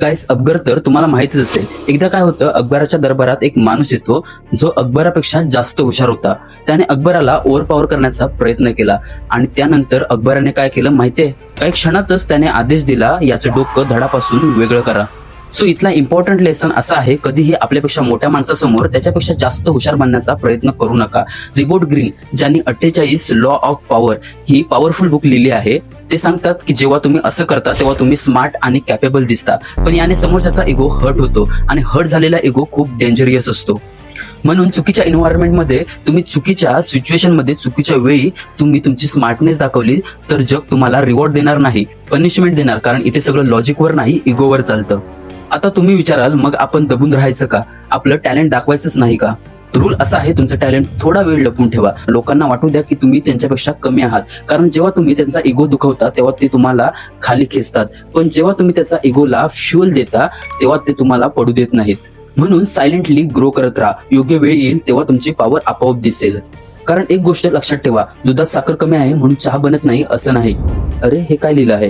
गाईस, अकबर तर तुम्हाला माहितीच असेल. एकदा काय होतं, अकबराच्या दरबारात एक माणूस येतो जो अकबरापेक्षा जास्त हुशार होता. त्याने अकबराला ओव्हरपॉवर करण्याचा प्रयत्न केला आणि त्यानंतर अकबराने काय केलं माहितीये, काही क्षणातच त्याने आदेश दिला, याचं डोकं धडापासून वेगळं करा. सो इथला इम्पॉर्टंट लेसन असा आहे, कधीही आपल्यापेक्षा मोठ्या माणसासमोर त्याच्यापेक्षा जास्त हुशार बनण्याचा प्रयत्न करू नका. रिबोर्ड ग्रीन, ज्यांनी 48 law of power he powerful book लिहिली आहे, ते सांगतात की जेव्हा तुम्ही असं करता तेव्हा तुम्ही स्मार्ट आणि कॅपेबल दिसता, पण याने समोरच्याचा इगो हर्ट होतो आणि हर्ट झालेला इगो खूप डेंजरियस असतो. म्हणून चुकीच्या एन्व्हायरमेंटमध्ये, तुम्ही चुकीच्या सिच्युएशनमध्ये, चुकीच्या वेळी तुम्ही तुमची स्मार्टनेस दाखवली तर जग तुम्हाला रिवॉर्ड देणार नाही, पनिशमेंट देणार. कारण इथे सगळं लॉजिकवर नाही, इगोवर चालतं. आता तुम्ही विचाराल, मग आपण दबून राहायचं का? आपलं टॅलेंट दाखवायचंच नाही का? रूल असा आहे, तुमचं टॅलेंट थोडा वेळ लपवून ठेवा. लोकांना वाटू द्या की तुम्ही त्यांच्यापेक्षा कमी आहात, कारण जेव्हा तुम्ही त्यांचा इगो दुखवता तेव्हा ते तुम्हाला खाली खेचतात, पण जेव्हा तुम्ही त्याचा इगोला फ्युअल देता तेव्हा ते तुम्हाला पडू देत नाहीत. म्हणून सायलेंटली ग्रो करत राहा. योग्य वेळ येईल तेव्हा तुमची पॉवर आपोआप दिसेल. कारण एक गोष्ट लक्षात ठेवा, दुधात साखर कमी आहे म्हणून चहा बनत नाही असं नाही. अरे, हे काय लिहिलं आहे?